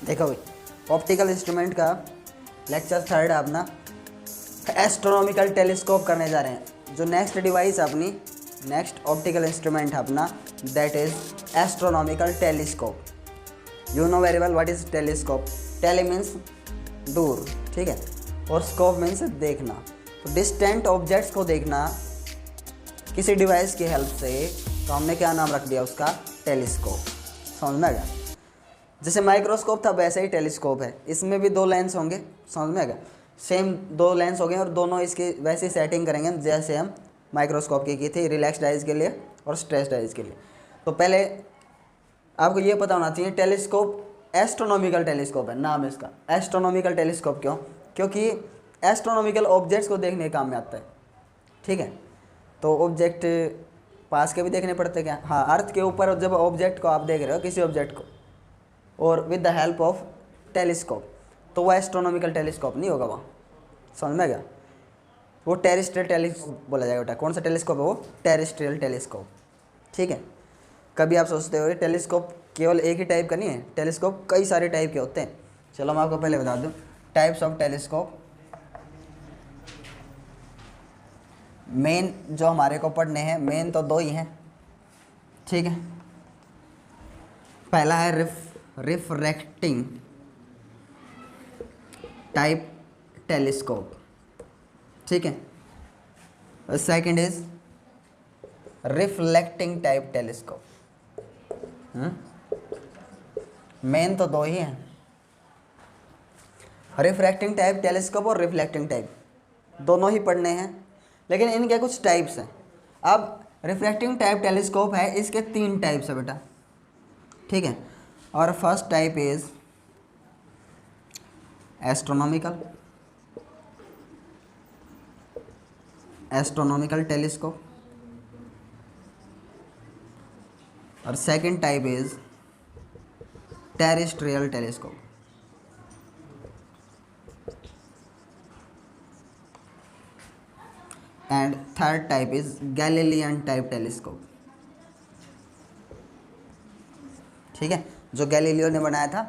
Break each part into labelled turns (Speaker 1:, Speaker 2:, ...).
Speaker 1: देखो भाई, optical instrument का लेक्चर थर्ड है अपना, एस्ट्रोनॉमिकल टेलीस्कोप करने जा रहे हैं। जो नेक्स्ट डिवाइस है अपनी, नेक्स्ट ऑप्टिकल इंस्ट्रूमेंट है अपना, that is astronomical telescope. You know very well what is telescope. Tele means दूर, ठीक है, और स्कोप मीन्स देखना। तो डिस्टेंट ऑब्जेक्ट्स को देखना किसी डिवाइस की हेल्प से, तो हमने क्या नाम रख दिया उसका, टेलीस्कोप। समझ में आ गया। जैसे माइक्रोस्कोप था वैसे ही टेलीस्कोप है, इसमें भी दो लेंस होंगे, समझ में आ गया, सेम दो लेंस हो गए और दोनों इसकी वैसे सेटिंग करेंगे जैसे हम माइक्रोस्कोप की थी, रिलैक्स्ड आइज के लिए और स्ट्रेस्ड आइज के लिए। तो पहले आपको ये पता होना चाहिए टेलीस्कोप एस्ट्रोनॉमिकल टेलीस्कोप है, नाम इसका एस्ट्रोनॉमिकल टेलीस्कोप। क्यों? क्योंकि एस्ट्रोनॉमिकल ऑब्जेक्ट्स को देखने के काम में आता है, ठीक है। तो ऑब्जेक्ट पास के भी देखने पड़ते क्या, हाँ, अर्थ के ऊपर जब ऑब्जेक्ट को आप देख रहे हो, किसी ऑब्जेक्ट को, और with the help of telescope, तो वो एस्ट्रोनॉमिकल टेलीस्कोप नहीं होगा वहाँ। समझ में गया। वो टेरेस्ट्रियल टेलीस्कोप बोला जाएगा बेटा। कौन सा टेलीस्कोप है वो? टेरेस्ट्रियल टेलीस्कोप, ठीक है। कभी आप सोचते हो टेलीस्कोप केवल एक ही टाइप का नहीं है, टेलीस्कोप कई सारे टाइप के होते हैं। चलो मैं आपको पहले बता दूँ टाइप्स ऑफ टेलीस्कोप। मेन जो हमारे को पढ़ने हैं, मेन तो दो ही हैं, ठीक है। पहला है रिफ्रैक्टिंग टाइप टेलीस्कोप, ठीक है। Second is reflecting type telescope. Main तो दो ही हैं, रिफ्रैक्टिंग टाइप टेलीस्कोप और रिफ्लेक्टिंग टाइप, दोनों ही पढ़ने हैं, लेकिन इनके कुछ टाइप्स हैं। अब रिफ्रैक्टिंग टाइप टेलीस्कोप है, इसके 3 टाइप्स है बेटा, ठीक है। और first type is astronomical telescope, और second type is terrestrial telescope, and third type is Galilean type telescope, ठीक है, जो गैलीलियो ने बनाया था,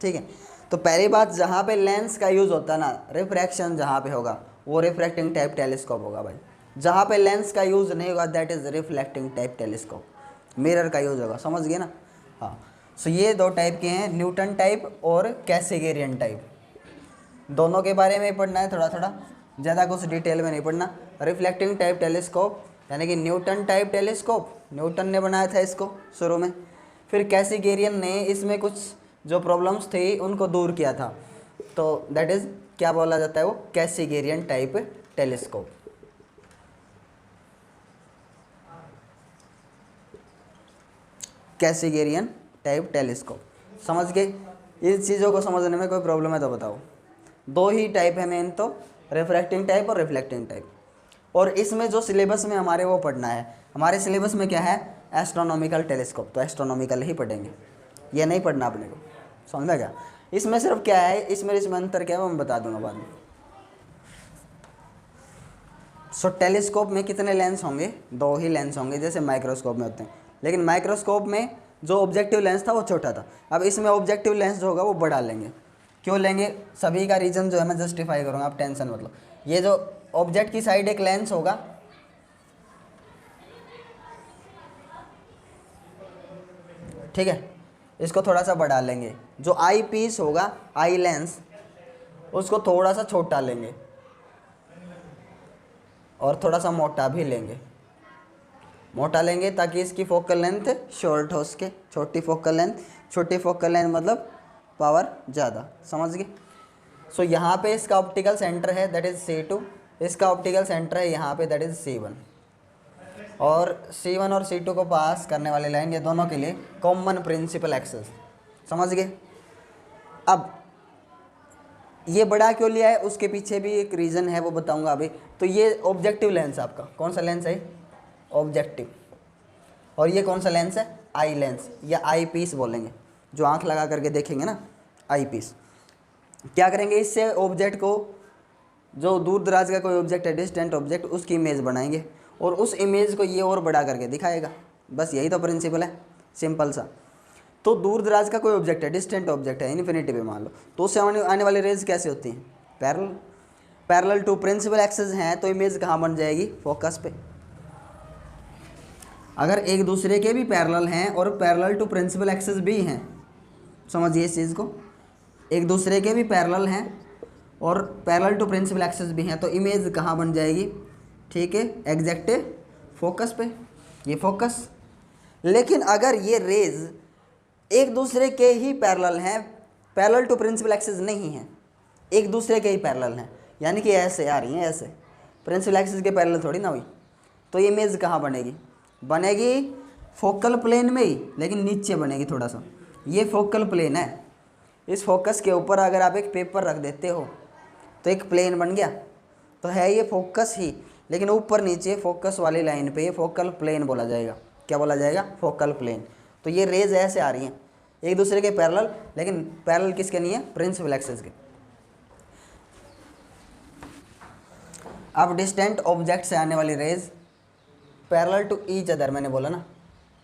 Speaker 1: ठीक है। तो पहली बात, जहाँ पे लेंस का यूज़ होता है ना, रिफ्रैक्शन जहाँ पे होगा वो रिफ्रैक्टिंग टाइप टेलीस्कोप होगा भाई। जहाँ पे लेंस का यूज़ नहीं होगा that is reflecting type telescope, mirror का यूज़ होगा, समझ गए ना। हाँ, सो ये 2 टाइप के हैं, न्यूटन टाइप और कैसेगेरियन टाइप। दोनों के बारे में पढ़ना है थोड़ा थोड़ा, ज़्यादा कुछ डिटेल में नहीं पढ़ना। रिफ्लेक्टिंग टाइप टेलीस्कोप यानी कि न्यूटन टाइप टेलीस्कोप, न्यूटन ने बनाया था इसको शुरू में। फिर कैसेगेरियन ने इसमें कुछ जो प्रॉब्लम्स थी उनको दूर किया था, तो दैट इज़ क्या बोला जाता है, वो कैसेगेरियन टाइप टेलीस्कोप। कैसेगेरियन टाइप टेलीस्कोप, समझ गए। इस चीज़ों को समझने में कोई प्रॉब्लम है तो बताओ। 2 ही टाइप है मेन, तो रिफ्रैक्टिंग टाइप और रिफ्लेक्टिंग टाइप। और इसमें जो सिलेबस में हमारे वो पढ़ना है, हमारे सिलेबस में क्या है, एस्ट्रोनॉमिकल टेलीस्कोप, तो एस्ट्रोनॉमिकल ही पढ़ेंगे, ये नहीं पढ़ना अपने को, समझा क्या। इसमें सिर्फ क्या है, इसमें अंतर क्या है वो मैं बता दूंगा बाद में। सो टेलीस्कोप में कितने लेंस होंगे? 2 ही लेंस होंगे, जैसे माइक्रोस्कोप में होते हैं। लेकिन माइक्रोस्कोप में जो ऑब्जेक्टिव लेंस था वो छोटा था, अब इसमें ऑब्जेक्टिव लेंस जो होगा वो बड़ा लेंगे। क्यों लेंगे, सभी का रीज़न जो है मैं जस्टिफाई करूँगा, आप टेंशन मतलब। ये जो ऑब्जेक्ट की साइड एक लेंस होगा, ठीक है, इसको थोड़ा सा बढ़ा लेंगे। जो आई पीस होगा, आई लेंस, उसको थोड़ा सा छोटा लेंगे और थोड़ा सा मोटा भी लेंगे। मोटा लेंगे ताकि इसकी फोकल लेंथ शॉर्ट हो सके, छोटी फोकल लेंथ मतलब पावर ज़्यादा, समझ गए। सो यहाँ पे इसका ऑप्टिकल सेंटर है दैट इज़ C2, इसका ऑप्टिकल सेंटर है यहाँ पे दैट इज़ C1, और C1 और C2 को पास करने वाली लाइन, ये दोनों के लिए कॉमन प्रिंसिपल एक्सेस, समझ गए। अब ये बड़ा क्यों लिया है, उसके पीछे भी एक रीज़न है, वो बताऊंगा अभी। तो ये ऑब्जेक्टिव लेंस आपका कौन सा लेंस है, ऑब्जेक्टिव, और ये कौन सा लेंस है, आई लेंस या आई पीस बोलेंगे, जो आंख लगा करके देखेंगे ना, आई पीस। क्या करेंगे, इससे ऑब्जेक्ट को, जो दूर दराज का कोई ऑब्जेक्ट है, डिस्टेंट ऑब्जेक्ट, उसकी इमेज बनाएंगे और उस इमेज को ये और बड़ा करके दिखाएगा। बस यही तो प्रिंसिपल है, सिंपल सा। तो दूर दराज का कोई ऑब्जेक्ट है, डिस्टेंट ऑब्जेक्ट है, इन्फिनिटी पे मान लो, तो उससे आने वाली रेज कैसे होती हैं? Parallel. Parallel to principal axis हैं तो इमेज कहाँ बन जाएगी? फोकस पे। अगर एक दूसरे के भी पैरेलल हैं और पैरेलल टू प्रिंसिपल एक्सिस भी हैं, समझिए इस चीज़ को, एक दूसरे के भी पैरेलल हैं और पैरेलल टू प्रिंसिपल एक्सिस भी हैं, तो इमेज कहाँ बन जाएगी? ठीक है, एग्जैक्ट फोकस पे, ये फोकस। लेकिन अगर ये रेज एक दूसरे के ही पैरेलल हैं, पैरेलल टू प्रिंसिपल एक्सिस नहीं हैं, एक दूसरे के ही पैरेलल हैं, यानी कि ऐसे आ रही हैं, ऐसे प्रिंसिपल एक्सिस के पैरेलल थोड़ी ना हुई, तो ये इमेज कहाँ बनेगी? बनेगी फोकल प्लेन में ही, लेकिन नीचे बनेगी थोड़ा सा। ये फोकल प्लेन है, इस फोकस के ऊपर अगर आप एक पेपर रख देते हो तो एक प्लेन बन गया, तो है ये फोकस ही, लेकिन ऊपर नीचे फोकस वाली लाइन पे ये फोकल प्लेन बोला जाएगा। क्या बोला जाएगा? Focal plane. तो ये रेज ऐसे आ रही हैं एक दूसरे के पैरेलल, लेकिन पैरेलल किसके नहीं है? प्रिंसिपल एक्सिस के। अब डिस्टेंट ऑब्जेक्ट से आने वाली rays parallel to each other, मैंने बोला ना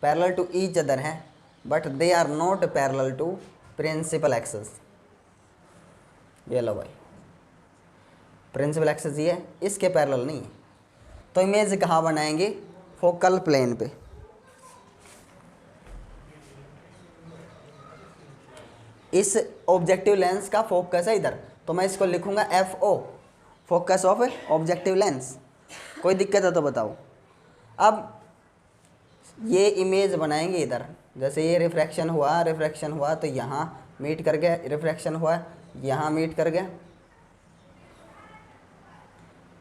Speaker 1: पैरेलल टू ईच अदर है, but they are not parallel to principal axis. ये लो भाई, प्रिंसिपल एक्सिस ये है, इसके पैरेलल नहीं है, तो इमेज कहाँ बनाएंगे? फोकल प्लेन पे। इस ऑब्जेक्टिव लेंस का फोकस है इधर, तो मैं इसको लिखूंगा FO, focus of objective lens. कोई दिक्कत है तो बताओ। अब ये इमेज बनाएंगे इधर, जैसे ये रिफ्रैक्शन हुआ तो यहाँ मीट कर गया, रिफ्रैक्शन हुआ यहाँ मीट कर गया,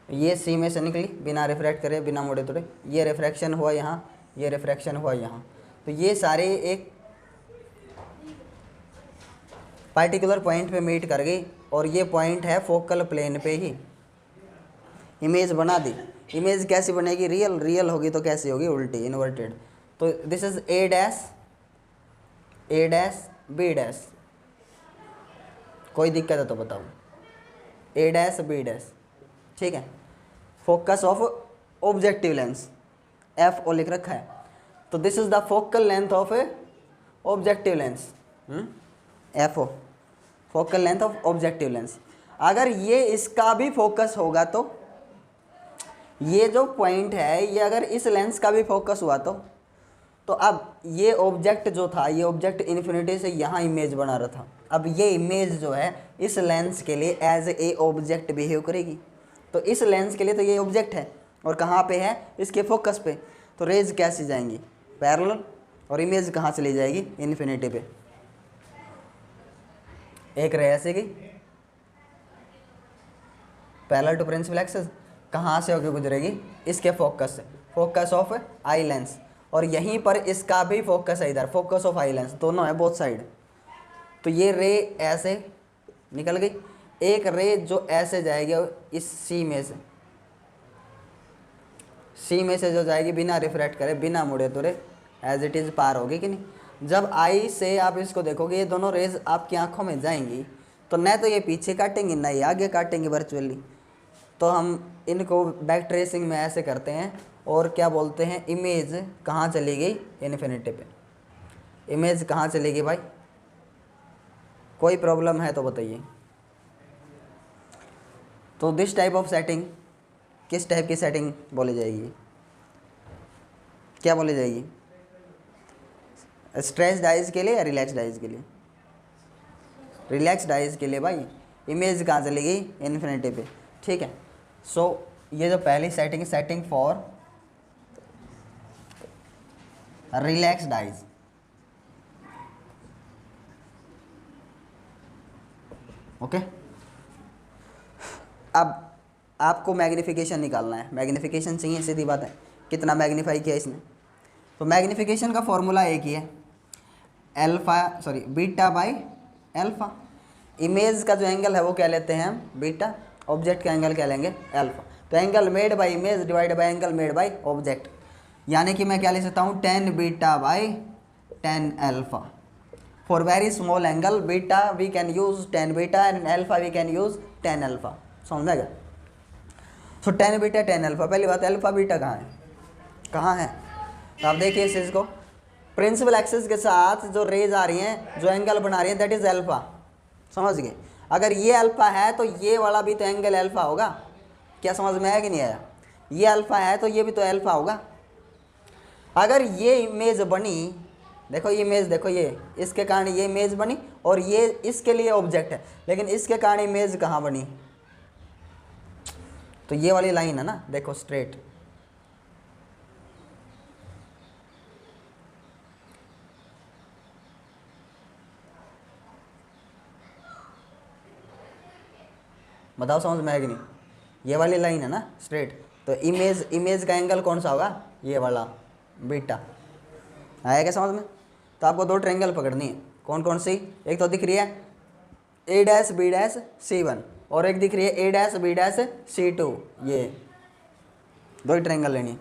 Speaker 1: ये सी में से निकली बिना रिफ्रैक्ट करे, बिना मोड़े तोड़े, ये रिफ्रैक्शन हुआ यहाँ, ये रिफ्रैक्शन हुआ यहाँ, तो ये सारे एक पार्टिकुलर पॉइंट पे मीट कर गई, और ये पॉइंट है फोकल प्लेन पे ही। इमेज बना दी। इमेज कैसी बनेगी? रियल होगी तो कैसी होगी? उल्टी, इन्वर्टेड। तो this is A dash B dash. कोई दिक्कत है तो बताओ। A डैश B डैश, ठीक है। Focus of objective lens FO लिख रखा है, तो this is the focal length of objective lens, FO, focal length of objective lens. अगर ये इसका भी फोकस होगा तो ये जो पॉइंट है ये अगर इस लेंस का भी फोकस हुआ तो अब ये ऑब्जेक्ट जो था, ये ऑब्जेक्ट इन्फिनिटी से यहाँ इमेज बना रहा था, अब ये इमेज जो है इस लेंस के लिए एज ए ऑब्जेक्ट बिहेव करेगी। तो इस लेंस के लिए तो ये ऑब्जेक्ट है और कहाँ पे है? इसके फोकस पे। तो रेज कैसे जाएंगी? पैरेलल, और इमेज कहाँ चली जाएगी? इन्फिनिटी पे। एक रे ऐसे की पैरेलल टू प्रिंसिपल एक्सिस, कहाँ से होकर गुजरेगी? इसके फोकस से, फोकस ऑफ आई लेंस, और यहीं पर इसका भी फोकस है इधर, फोकस ऑफ आई लेंस, दोनों है बोथ साइड। तो ये रे ऐसे निकल गई, एक रे जो ऐसे जाएगी इस सी में से जो जाएगी बिना रिफ्रैक्ट करे, बिना मुड़े तुड़े, एज इट इज़ पार होगी कि नहीं। जब आई से आप इसको देखोगे, ये दोनों रेज आपकी आंखों में जाएंगी, तो न तो ये पीछे काटेंगी ना ये आगे काटेंगी वर्चुअली। तो हम इनको बैक ट्रेसिंग में ऐसे करते हैं, और क्या बोलते हैं? इमेज कहाँ चली गई? इन्फिनिटी पे। इमेज कहाँ चलेगी भाई? कोई प्रॉब्लम है तो बताइए। तो दिस टाइप ऑफ सेटिंग किस टाइप की सेटिंग बोली जाएगी? क्या बोली जाएगी? स्ट्रेस्ड आइज के लिए या रिलैक्स्ड आइज के लिए? रिलैक्स्ड आइज के लिए भाई। इमेज कहाँ चली गई? इन्फिनिटी पे, ठीक है। सो ये जो पहली setting for relaxed eyes. Okay, अब आपको मैग्नीफिकेशन निकालना है। मैग्नीफिकेशन चाहिए, सीधी बात है, कितना मैग्नीफाई किया इसने। तो मैग्नीफिकेशन का फॉर्मूला एक ही है, बीटा बाई अल्फा। इमेज का जो एंगल है वो क्या लेते हैं हम? बीटा। ऑब्जेक्ट का एंगल क्या लेंगे? अल्फा। तो angle made by image divide by angle made by object, यानी कि मैं क्या ले सकता हूँ? tan beta by tan alpha. For very small angle beta we can use tan beta and alpha we can use tan alpha. समझ में गया? तो tan बीटा tan अल्फा, पहली बात अल्फा बीटा कहाँ है? तो आप देखिए इस चीज़ को, प्रिंसिपल एक्सिस के साथ जो रेज आ रही हैं, जो एंगल बना रही हैं, दैट इज अल्फा। समझ गए? अगर ये अल्फा है तो ये वाला भी तो एंगल अल्फा होगा। क्या समझ में आया कि नहीं आया? ये अल्फा है तो ये भी तो अल्फा होगा। अगर ये इमेज बनी, देखो ये इमेज, देखो ये इसके कारण ये इमेज बनी और ये इसके लिए ऑब्जेक्ट है, लेकिन इसके कारण इमेज कहाँ बनी? तो ये वाली लाइन है ना, देखो स्ट्रेट। बताओ समझ में आएगी नहीं? ये वाली लाइन है ना स्ट्रेट, तो इमेज का एंगल कौन सा होगा? ये वाला बीटा। आया क्या समझ में? तो आपको दो ट्रायंगल पकड़नी है। कौन कौन सी? एक तो दिख रही है ए डैश बी डैश C1 और एक दिख रही है ए डैश बी डैश C2। ये दो ही ट्रायंगल लेनी है।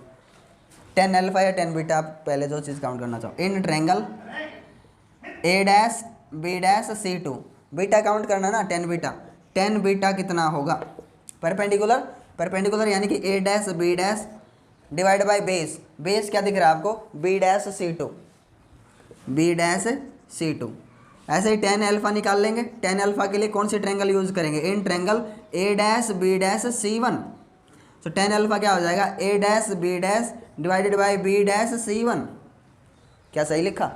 Speaker 1: 10 अल्फा या 10 बीटा, आप पहले जो चीज़ काउंट करना चाहो। In triangle A dash B dash C2, beta count करना ना, 10 बीटा। 10 बीटा कितना होगा? परपेंडिकुलर, परपेंडिकुलर यानी कि A dash B dash divide by base. Base क्या दिख रहा है आपको? B dash C2, B dash C2। ऐसे ही 10 अल्फा निकाल लेंगे। 10 अल्फा के लिए कौन सी ट्रायंगल यूज करेंगे? इन triangle A dash B dash C1। तो 10 अल्फा क्या हो जाएगा? A dash B dash divided by B dash C1। क्या सही लिखा?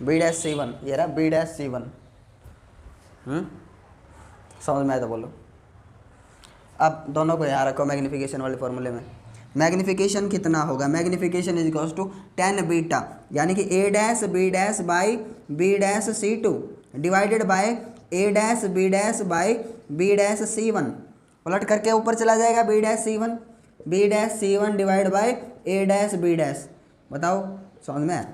Speaker 1: बी डैश C1, ये रहा बी डैश C1। समझ में आया तो बोलो। अब दोनों को यहाँ रखो मैग्नीफिकेशन वाले फॉर्मूले में। मैग्नीफिकेशन कितना होगा? Magnification is equals to 10 beta, यानी कि A dash B dash by B dash C2 divided by A dash B dash by B dash C1। पलट करके ऊपर चला जाएगा B dash C1, B dash C1 divide by A dash B dash. बताओ समझ में?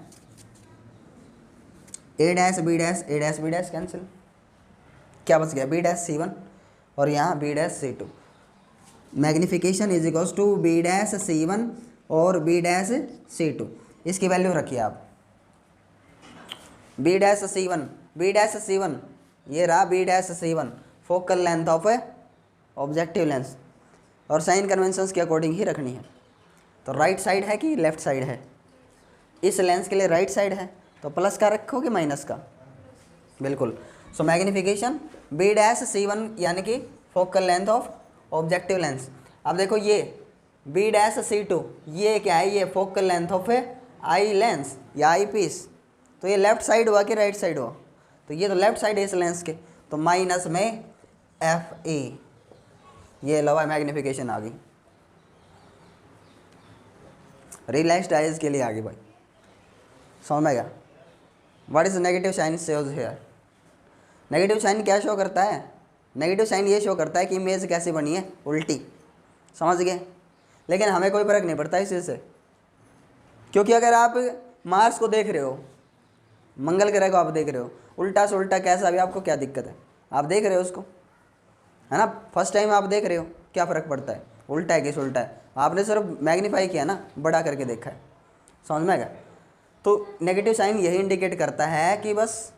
Speaker 1: A dash B dash cancel, क्या बच गया? बी डैश C1 और यहाँ B dash C2। Magnification is equals to be dash C1 और बी डैश C2। इसकी वैल्यू रखिए आप। बी डैश C1, ये रहा B dash C1, focal length of objective lens, और साइन कन्वेंशंस के अकॉर्डिंग ही रखनी है। तो राइट साइड है कि लेफ्ट साइड है? इस लेंस के लिए राइट साइड है, तो प्लस का रखो कि माइनस का? बिल्कुल। सो मैग्नीफिकेशन बी डैश C1 यानी कि focal length of objective lens. अब देखो ये बी डैश C2, ये क्या है? ये focal length of eye lens या आई पीस। तो ये लेफ्ट साइड हुआ कि राइट साइड हुआ? तो ये तो लेफ्ट साइड है इस लेंस के, तो माइनस में FA। ये लवा मैग्नीफिकेशन आ गई। रिलैक्स्ड आइज के लिए आ गई भाई। समझ में गया? What is negative sign shows here? Negative sign क्या शो करता है? नेगेटिव साइन ये शो करता है कि इमेज कैसी बनी है? उल्टी। समझ गए? लेकिन हमें कोई फर्क नहीं पड़ता इस चीज़ से, क्योंकि अगर आप मार्स को देख रहे हो, मंगल ग्रह को आप देख रहे हो, उल्टा से उल्टा कैसा भी, आपको क्या दिक्कत है? आप देख रहे हो उसको, है ना? फर्स्ट टाइम आप देख रहे हो, क्या फ़र्क पड़ता है? उल्टा है कि उल्टा है? आपने सिर्फ मैग्नीफाई किया ना, बड़ा करके देखा है। समझ में आएगा? तो नेगेटिव साइन यही इंडिकेट करता है कि बस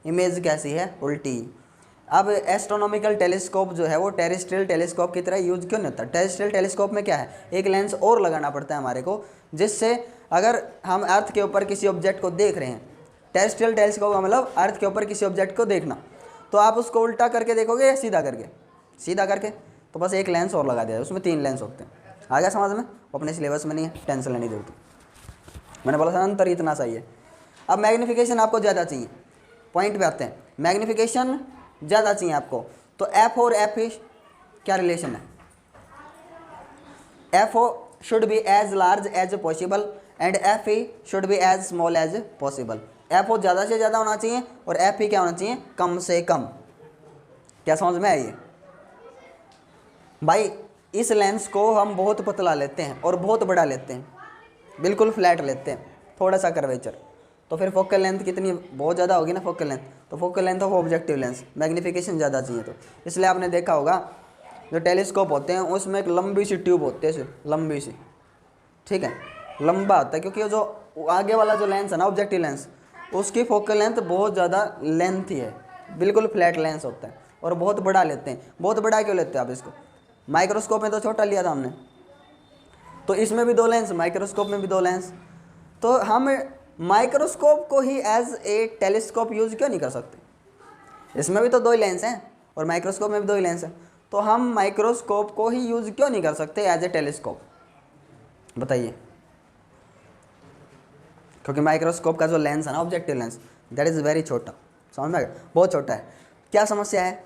Speaker 1: इमेज कैसी है? उल्टी। अब एस्ट्रोनॉमिकल टेलीस्कोप जो है वो टेरेस्ट्रियल टेलीस्कोप की तरह यूज क्यों नहीं होता? टेरेस्ट्रियल टेलीस्कोप में क्या है? एक लेंस और लगाना पड़ता है हमारे को, जिससे अगर हम अर्थ के ऊपर किसी ऑब्जेक्ट को देख रहे हैं, टेरेस्ट्रियल टेलीस्कोप का मतलब अर्थ के ऊपर किसी ऑब्जेक्ट को देखना, तो आप उसको उल्टा करके देखोगे या सीधा करके? सीधा करके। तो बस एक लेंस और लगा दिया, उसमें 3 लेंस होते हैं। आ गया समझ में? अपने सिलेबस में नहीं है, टेंशन लेने जरूरत। मैंने बोला था अंतर इतना सही है। अब मैग्नीफिकेशन आपको ज़्यादा चाहिए, पॉइंट पे आते हैं। मैग्नीफिकेशन ज़्यादा चाहिए आपको, तो एफ और एफ क्या रिलेशन है? F should be as large as possible and F should be as small as possible. F ज़्यादा से ज़्यादा होना चाहिए और एफ क्या होना चाहिए? कम से कम। क्या समझ में आई? भाई इस लेंस को हम बहुत पतला लेते हैं और बहुत बड़ा लेते हैं, बिल्कुल फ्लैट लेते हैं, थोड़ा सा कर्वेचर, तो फिर फोकल लेंथ कितनी? बहुत ज़्यादा होगी ना फोकल लेंथ। तो focal length of objective lens, magnification ज़्यादा चाहिए। तो इसलिए आपने देखा होगा जो टेलीस्कोप होते हैं उसमें एक लंबी सी ट्यूब होती है, लंबी सी, ठीक है, लंबा होता है, क्योंकि जो आगे वाला जो लेंस है ना ऑब्जेक्टिव लेंस, उसकी फोकल लेंथ बहुत ज़्यादा लेंथ ही है, बिल्कुल फ्लैट लेंस होता है और बहुत बड़ा लेते हैं। बहुत बड़ा क्यों लेते हैं आप इसको? माइक्रोस्कोप में तो छोटा लिया था हमने, तो इसमें भी 2 लेंस, माइक्रोस्कोप में भी 2 लेंस। तो हम माइक्रोस्कोप को ही एज ए टेलीस्कोप यूज क्यों नहीं कर सकते? इसमें भी तो दो ही लेंस हैं और माइक्रोस्कोप में भी दो ही लेंस हैं, तो हम माइक्रोस्कोप को ही यूज क्यों नहीं कर सकते एज ए टेलीस्कोप? बताइए। क्योंकि माइक्रोस्कोप का जो लेंस है ना, objective lens, that is very छोटा। समझ में आ गया? बहुत छोटा है। क्या समस्या है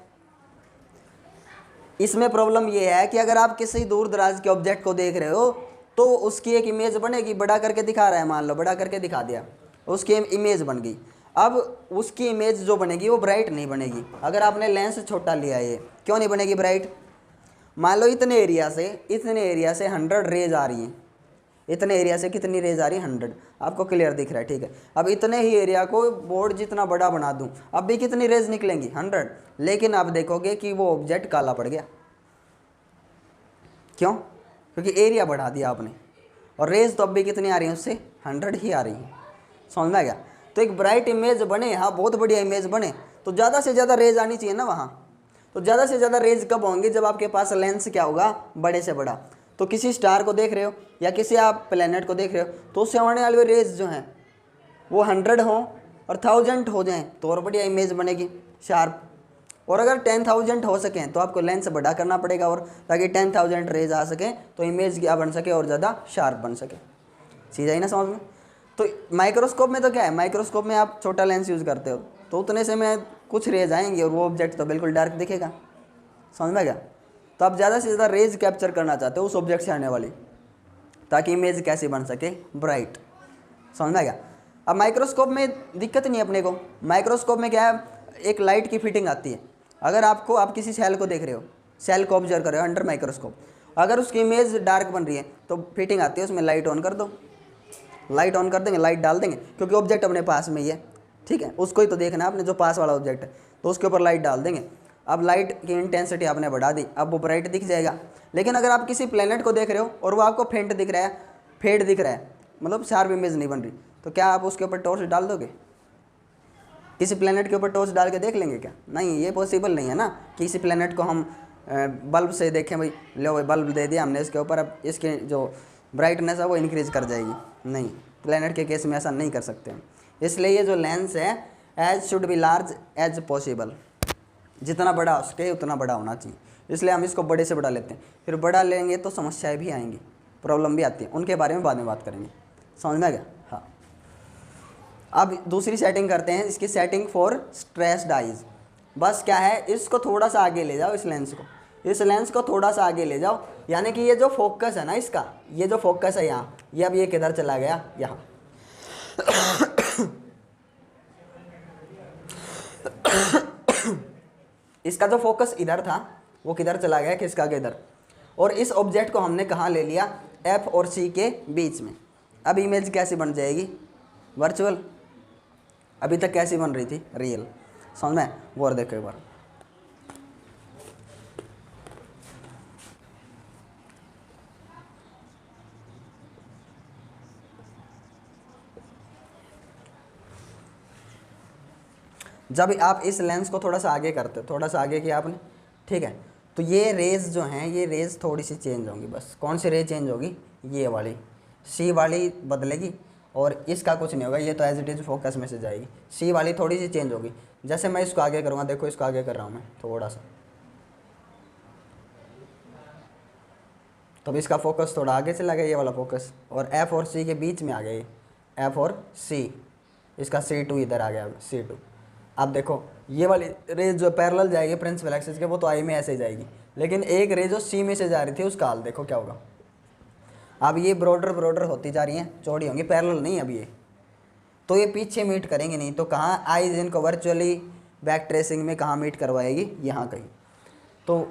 Speaker 1: इसमें? प्रॉब्लम ये है कि अगर आप किसी दूर दराज के ऑब्जेक्ट को देख रहे हो तो उसकी एक इमेज बनेगी, बड़ा करके दिखा रहा है, मान लो बड़ा करके दिखा दिया, उसकी इमेज बन गई। अब उसकी इमेज जो बनेगी वो ब्राइट नहीं बनेगी। अगर आपने लेंस छोटा लिया है, ये क्यों नहीं बनेगी ब्राइट? मान लो इतने एरिया से 100 रेज आ रही हैं। इतने एरिया से कितनी रेज आ रही है? 100। आपको क्लियर दिख रहा है, ठीक है। अब इतने ही एरिया को बोर्ड जितना बड़ा बना दूं, अब भी कितनी रेज निकलेंगी? 100। लेकिन आप देखोगे कि वो ऑब्जेक्ट काला पड़ गया। क्यों? क्योंकि एरिया बढ़ा दिया आपने, और रेज तो अब भी कितनी आ रही है उससे? 100 ही आ रही है। समझ में आ गया? तो एक ब्राइट इमेज बने, हाँ बहुत बढ़िया इमेज बने, तो ज़्यादा से ज़्यादा रेज आनी चाहिए ना वहाँ। तो ज़्यादा से ज़्यादा रेज कब होंगी? जब आपके पास लेंस क्या होगा? बड़े से बड़ा। तो किसी स्टार को देख रहे हो या किसी आप प्लेनेट को देख रहे हो, तो उससे आने वाले रेज जो हैं वो 100 हों और 1000 हो जाएं तो और बढ़िया इमेज बनेगी, शार्प। और अगर 10,000 हो सकें तो आपको लेंस बड़ा करना पड़ेगा, और ताकि 10,000 रेज आ सकें तो इमेज क्या बन सके? और ज़्यादा शार्प बन सके। सीधा ही ना समझ में? तो माइक्रोस्कोप में तो क्या है, माइक्रोस्कोप में आप छोटा लेंस यूज़ करते हो तो उतने से में कुछ रेज आएंगे और वो ऑब्जेक्ट तो बिल्कुल डार्क दिखेगा। समझ में गया? तो आप ज़्यादा से ज़्यादा रेज कैप्चर करना चाहते हो उस ऑब्जेक्ट से आने वाली, ताकि इमेज कैसी बन सके? ब्राइट। समझ में गया? अब माइक्रोस्कोप में दिक्कत नहीं है अपने को। माइक्रोस्कोप में क्या है, एक लाइट की फिटिंग आती है। अगर आप किसी सेल को देख रहे हो, सेल को ऑब्जर्व कर रहे हो अंडर माइक्रोस्कोप, अगर उसकी इमेज डार्क बन रही है तो फिटिंग आती है, उसमें लाइट ऑन कर दो, लाइट ऑन कर देंगे, लाइट डाल देंगे, क्योंकि ऑब्जेक्ट अपने पास में ही है, ठीक है, उसको ही तो देखना है आपने, जो पास वाला ऑब्जेक्ट है, तो उसके ऊपर लाइट डाल देंगे। अब लाइट की इंटेंसिटी आपने बढ़ा दी, अब वो ब्राइट दिख जाएगा। लेकिन अगर आप किसी प्लेनेट को देख रहे हो और वो आपको फेंट दिख रहा है, फेड दिख रहा है, मतलब शार्प इमेज नहीं बन रही, तो क्या आप उसके ऊपर टॉर्च डाल दोगे? किसी प्लेनेट के ऊपर टॉर्च डाल के देख लेंगे क्या? नहीं, ये पॉसिबल नहीं है ना। किसी प्लेनेट को हम बल्ब से देखें, भाई लो भाई बल्ब दे दिया हमने इसके ऊपर, अब इसकी जो ब्राइटनेस है वो इंक्रीज कर जाएगी। नहीं, प्लेनेट के केस में ऐसा नहीं कर सकते हम। इसलिए ये जो लेंस है, as should be large as possible, जितना बड़ा हो सके उतना बड़ा होना चाहिए। इसलिए हम इसको बड़े से बड़ा लेते हैं। फिर बड़ा लेंगे तो समस्याएं भी आएंगी, प्रॉब्लम भी आती है, उनके बारे में बाद में बात करेंगे। समझ में आ गया? हाँ। अब दूसरी सेटिंग करते हैं, इसकी सेटिंग फॉर स्ट्रेस्ड आइज। बस क्या है, इसको थोड़ा सा आगे ले जाओ, इस लेंस को थोड़ा सा आगे ले जाओ, यानी कि ये जो फोकस है ना इसका, ये जो फोकस है यहाँ, ये अब ये किधर चला गया? यहाँ। इसका जो फोकस इधर था वो किधर चला गया? किसका? किधर? और इस ऑब्जेक्ट को हमने कहाँ ले लिया? एफ और सी के बीच में। अब इमेज कैसी बन जाएगी? वर्चुअल। अभी तक कैसी बन रही थी? रियल। समझ में? वो और देखो एक बार। जब आप इस लेंस को थोड़ा सा आगे करते हो, थोड़ा सा आगे किया आपने, ठीक है, तो ये रेज जो हैं, ये रेज थोड़ी सी चेंज होंगी। बस कौन सी रेज चेंज होगी? ये वाली, सी वाली बदलेगी, और इसका कुछ नहीं होगा, ये तो एज इट इज़ फोकस में से जाएगी। सी वाली थोड़ी सी चेंज होगी। जैसे मैं इसको आगे करूँगा, देखो इसको आगे कर रहा हूँ मैं थोड़ा सा, तो अब इसका फोकस थोड़ा आगे चला गया, ये वाला फोकस, और एफ और सी के बीच में आ गया ये, एफ और सी, इसका C2 इधर आ गया, C2। अब देखो ये वाली रेज जो पैरेलल जाएगी प्रिंसिपल एक्सिस के, वो तो आई में ऐसे ही जाएगी, लेकिन एक रेज जो सी में से जा रही थी उसका हाल देखो क्या होगा। अब ये ब्रॉडर होती जा रही हैं, चौड़ी होंगी, पैरेलल नहीं अब ये, तो ये पीछे मीट करेंगे नहीं, तो कहाँ आईज इनको वर्चुअली बैक ट्रेसिंग में कहाँ मीट करवाएगी? यहाँ कहीं। तो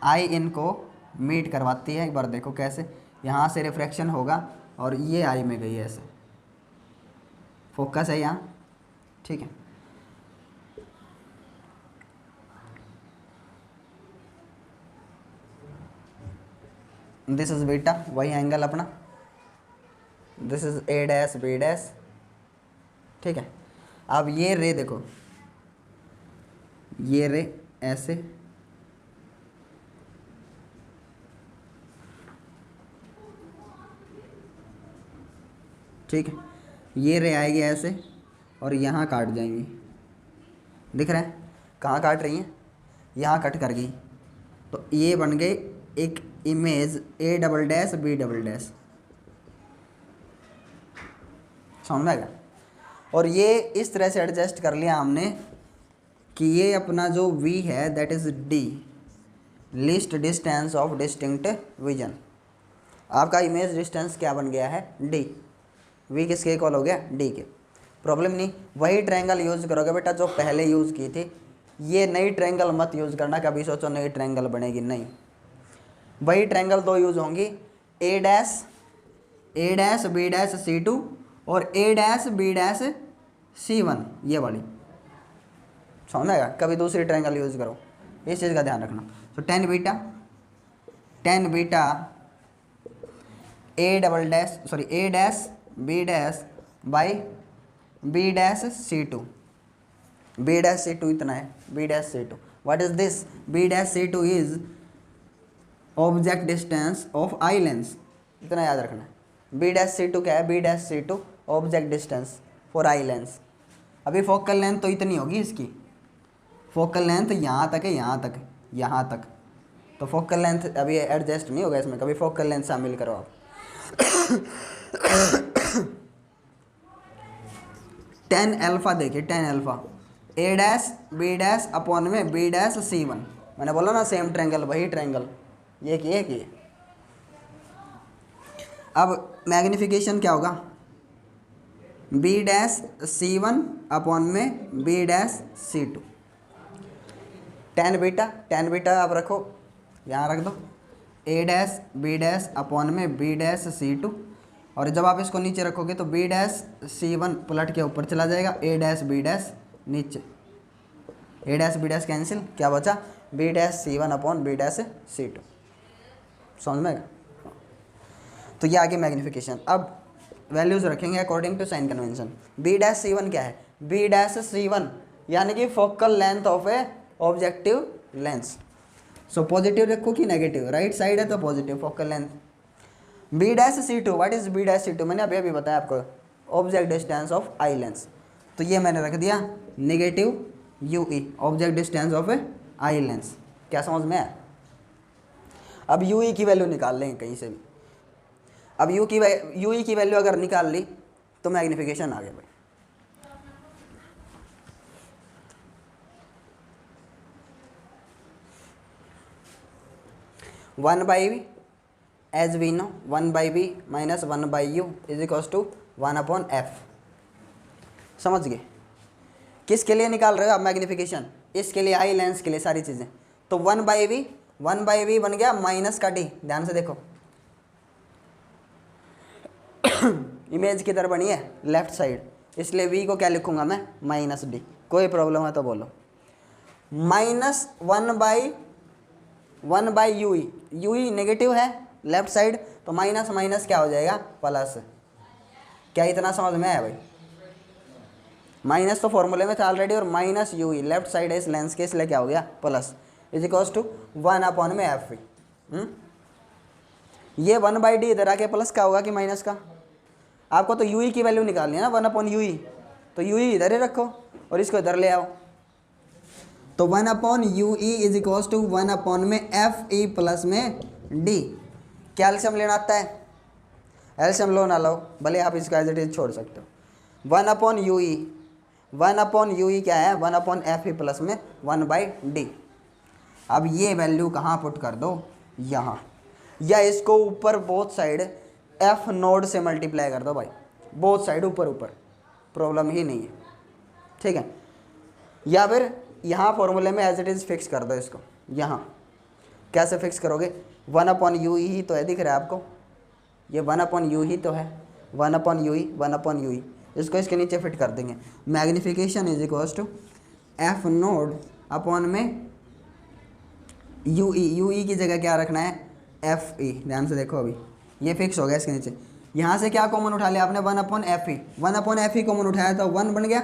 Speaker 1: आई इनको मीट करवाती है, एक बार देखो कैसे, यहाँ से रिफ्रैक्शन होगा और ये आई में गई है, ऐसे फोकस है यहाँ, ठीक है। दिस इज बीटा, वही एंगल अपना, this is A dash B dash, ठीक है। अब ये रे देखो, ये रे ऐसे, ठीक है, ये रे आएगी ऐसे और यहाँ काट जाएंगी, दिख रहा है कहाँ काट रही हैं, यहाँ कट कर गई, तो ये बन गए एक image A double dash B double dash, समझ में आएगा। और ये इस तरह से एडजस्ट कर लिया हमने कि ये अपना जो V है that is D, least distance of distinct vision. आपका इमेज डिस्टेंस क्या बन गया है, D। V किसके इक्वल हो गया, D के। प्रॉब्लम नहीं, वही ट्रायंगल यूज़ करोगे बेटा जो पहले यूज़ की थी। ये नई ट्रायंगल मत यूज़ करना, कभी सोचो नई ट्रायंगल बनेगी, नहीं। वही ट्रायंगल दो यूज़ होंगी, A dash B dash C2 और A dash B dash C1, ये वाली, समझ में आएगा। कभी दूसरी ट्रायंगल यूज़ करो, इस चीज़ का ध्यान रखना। तो tan beta A dash B dash by B dash C2, B dash C2 इतना है, B dash C2। What is this, B dash C2 is object distance of eye lens, इतना याद रखना है। B डैश C2 क्या है, B dash C2 object distance for eye lens. अभी focal length तो इतनी होगी इसकी, फोकल लेंथ यहाँ तक है, यहाँ तक, तो फोकल लेंथ अभी एडजस्ट नहीं होगा इसमें, कभी फोकल लेंथ शामिल करो आप। tan अल्फा देखिए, tan alpha A dash B dash upon में B डैश C1, मैंने बोला ना सेम ट्रायंगल, वही ट्रायंगल, ये किए। अब मैग्निफिकेशन क्या होगा, B डैश C1 अपॉन में B dash C2। tan beta आप रखो, यहाँ रख दो, A dash B dash upon में B डैश C2, और जब आप इसको नीचे रखोगे तो B डैश C1 पलट के ऊपर चला जाएगा, A डैश B डैश नीचे, A dash B dash cancel, क्या बचा, B dash C1 upon B dash C2, समझ में आएगा। तो ये आगे मैग्निफिकेशन। अब वैल्यूज रखेंगे according to sign convention. B dash C1 क्या है, B डैश C1 यानी कि focal length of a objective lens. So positive रखो कि नेगेटिव, राइट साइड है तो positive focal length. B dash C2, what is B dash C2, मैंने अभी बताया आपको, object distance of eye lens, तो ये मैंने रख दिया negative UE, object distance of eye lens. क्या समझ में है। अब UE की वैल्यू निकाल लेंगे कहीं से भी। अब UE की वैल्यू अगर निकाल ली तो मैग्निफिकेशन आ गया भाई। One by V as we know, 1/b minus 1/u is equals to 1/f। समझ गए। किसके लिए निकाल रहे हो आप मैग्निफिकेशन, इसके लिए, आई लेंस के लिए, सारी चीज़ें। तो 1/v बन गया माइनस का d, ध्यान से देखो इमेज किधर बनी है, लेफ्ट साइड, इसलिए v को क्या लिखूंगा मैं, माइनस d। कोई प्रॉब्लम है तो बोलो। माइनस 1/UE, UE नेगेटिव है लेफ्ट साइड, तो माइनस माइनस क्या हो जाएगा, प्लस। क्या इतना समझ में आया भाई। माइनस तो फॉर्मूले में था ऑलरेडी, और माइनस UE लेफ्ट साइड है इस लेंस के, इसलिए क्या हो गया, plus, is equals to 1/f में एफ। ये 1/d इधर आके प्लस का होगा कि माइनस का, आपको तो UE की वैल्यू निकालनी है ना, 1/UE, तो UE इधर ही रखो और इसको इधर ले आओ। तो 1/UE is equals to 1/f में प्लस में d। क्या एल्शियम लेना आता है, एल्शियम लो ना लो, भले आप इसका एज इट इज छोड़ सकते हो। 1/UE क्या है, 1/f प्लस में 1/d। अब ये वैल्यू कहाँ पुट कर दो, यहाँ, या इसको ऊपर बोथ साइड f नोड से मल्टीप्लाई कर दो भाई, बोथ साइड ऊपर ऊपर, प्रॉब्लम ही नहीं है, ठीक है। या फिर यहाँ फॉर्मूले में एज इट इज़ फिक्स कर दो इसको। यहाँ कैसे फिक्स करोगे, 1/UE ही तो है, दिख रहा है आपको, ये 1/U ही तो है, 1/UE, इसको इसके नीचे फिट कर देंगे। Magnification is equals to f naught upon में UE की जगह क्या रखना है, FE। ध्यान से देखो, अभी ये फिक्स हो गया इसके नीचे। यहाँ से क्या कॉमन उठा लिया आपने, 1/FE, 1/FE कॉमन उठाया तो 1 बन गया,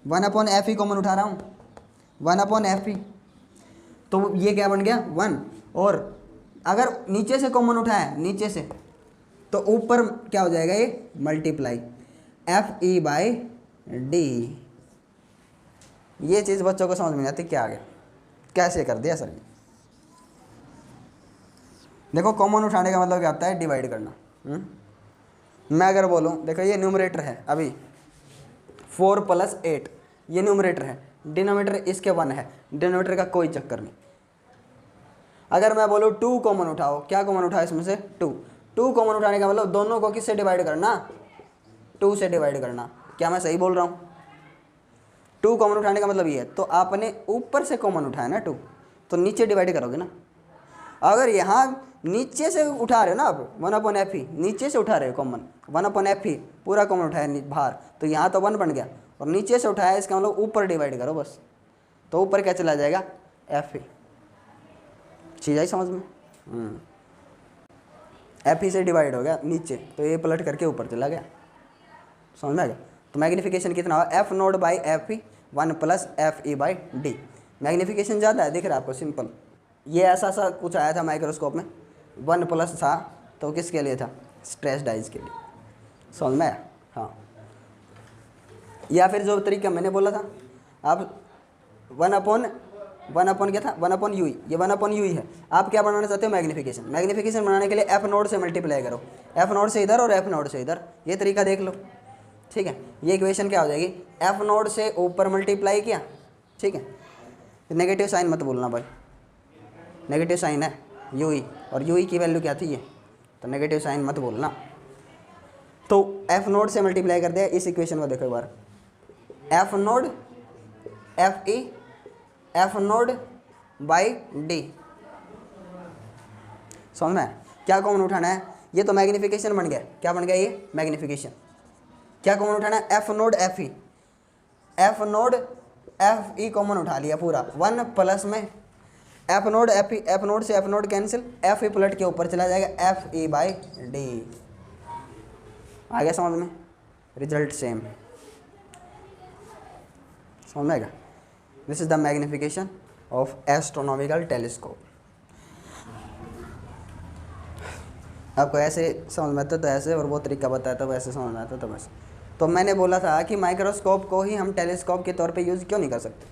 Speaker 1: 1/FE कॉमन उठा रहा हूँ, 1/FE, तो ये क्या बन गया 1। और अगर नीचे से कॉमन उठाया, नीचे से तो ऊपर क्या हो जाएगा ये मल्टीप्लाई FE/D। ये चीज़ बच्चों को समझ में नहीं आती, क्या आ गया, कैसे कर दिया सर ये। देखो कॉमन उठाने का मतलब क्या होता है, डिवाइड करना। मैं अगर बोलूँ देखो ये न्यूमरेटर है अभी 4 + 8, ये न्यूमरेटर है, डिनोमिनेटर इसके 1 है, डिनोमिनेटर का कोई चक्कर नहीं। अगर मैं बोलूँ 2 कॉमन उठाओ, क्या कॉमन उठाओ इसमें से 2 कॉमन उठाने का मतलब दोनों को किससे डिवाइड करना, 2 से डिवाइड करना। क्या मैं सही बोल रहा हूँ? 2 कॉमन उठाने का मतलब ये है, तो आपने ऊपर से कॉमन उठाया ना 2, तो नीचे डिवाइड करोगे ना। अगर यहाँ नीचे से उठा रहे हो ना आप 1/FE, नीचे से उठा रहे हो कॉमन 1/FE पूरा कॉमन उठाया बाहर, तो यहाँ तो 1 बन गया, और नीचे से उठाया इसका मतलब ऊपर डिवाइड करो बस, तो ऊपर क्या चला जाएगा FE। चीज़ आई समझ में? FE से डिवाइड हो गया नीचे, तो ये पलट करके ऊपर चला गया, समझ में आ गया। तो मैग्नीफिकेशन कितना हुआ, F0/FE 1 + FE/D। मैग्नीफिकेशन ज़्यादा है, दिख रहा है आपको, सिंपल। ये ऐसा कुछ आया था माइक्रोस्कोप में, 1+ था, तो किसके लिए था, स्ट्रेस डाइज के लिए, समझ में आया? हाँ। या फिर जो तरीका मैंने बोला था, आप 1/1 क्या था, 1/UE, ये 1/UE है। आप क्या बनाना चाहते हो, मैग्नीफिकेशन। मैग्नीफिकेशन बनाने के लिए F0 से मल्टीप्लाई करो, F0 से इधर और F0 से इधर, ये तरीका देख लो, ठीक है। ये इक्वेशन क्या हो जाएगी, F0 से ऊपर मल्टीप्लाई किया, ठीक है। नेगेटिव साइन मत बोलना भाई, नेगेटिव साइन है UE, और UE की वैल्यू क्या थी ये, तो नेगेटिव साइन मत बोलना। तो F0 से मल्टीप्लाई कर दिया, इस इक्वेशन को देखो एक बार, F0 FE F0/D, समझ में? क्या कॉमन उठाना है, ये तो मैग्नीफिकेशन बन गया, क्या बन गया ये मैग्नीफिकेशन। क्या कॉमन उठाना है, F0 FE कॉमन उठा लिया पूरा, 1 प्लस में F0 FE, F0 से F0 कैंसिल, FE पलट के ऊपर चला जाएगा FE/D। आ गया समझ में, रिजल्ट सेम, समझ में आएगा। This is the magnification of astronomical telescope. आपको ऐसे समझ में आता तो ऐसे, और वो तरीका बताया था वैसे समझ में आता तो बस। तो मैंने बोला था कि माइक्रोस्कोप को ही हम टेलीस्कोप के तौर पे यूज़ क्यों नहीं कर सकते।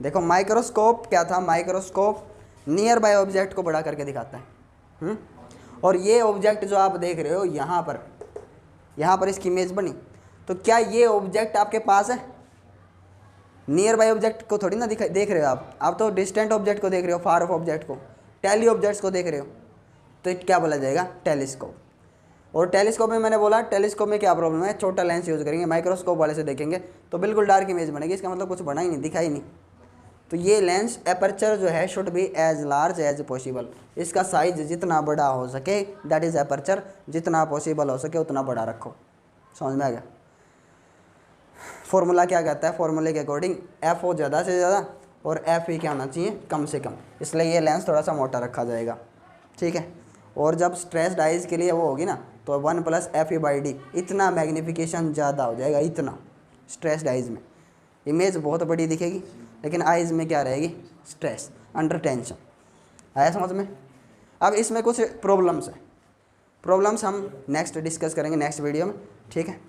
Speaker 1: देखो माइक्रोस्कोप क्या था, माइक्रोस्कोप नियर बाय ऑब्जेक्ट को बड़ा करके दिखाता है। और ये ऑब्जेक्ट जो आप देख रहे हो यहाँ पर इसकी इमेज बनी, तो क्या ये ऑब्जेक्ट आपके पास है, नियर बाय ऑब्जेक्ट को थोड़ी ना देख रहे हो आप तो डिस्टेंट ऑब्जेक्ट को देख रहे हो, फार ऑफ ऑब्जेक्ट को, टेली ऑब्जेक्ट्स को देख रहे हो, तो क्या बोला जाएगा, टेलीस्कोप। और टेलीस्कोप में मैंने बोला, टेलीस्कोप में क्या प्रॉब्लम है, छोटा लेंस यूज़ करेंगे, माइक्रोस्कोप वाले से देखेंगे तो बिल्कुल डार्क इमेज बनेगी, इसका मतलब कुछ बना ही नहीं, दिखा ही नहीं। तो ये लेंस एपर्चर जो है should be as large as possible, इसका साइज जितना बड़ा हो सके, दैट इज़ एपर्चर, जितना पॉसिबल हो सके उतना बड़ा रखो, समझ में आ गया। फॉर्मूला क्या कहता है, फॉर्मूले के अकॉर्डिंग एफ हो ज़्यादा से ज़्यादा और एफ ही क्या होना चाहिए, कम से कम, इसलिए ये लेंस थोड़ा सा मोटा रखा जाएगा, ठीक है। और जब स्ट्रेस्ड आइज़ के लिए वो होगी ना, तो 1 + FE/D, इतना मैग्नीफिकेशन ज़्यादा हो जाएगा, इतना स्ट्रेस्ड आइज़ में इमेज बहुत बड़ी दिखेगी, लेकिन आइज़ में क्या रहेगी, स्ट्रेस, अंडर टेंशन। आया समझ में। अब इसमें कुछ प्रॉब्लम्स है, प्रॉब्लम्स हम नेक्स्ट डिस्कस करेंगे नेक्स्ट वीडियो में, ठीक है।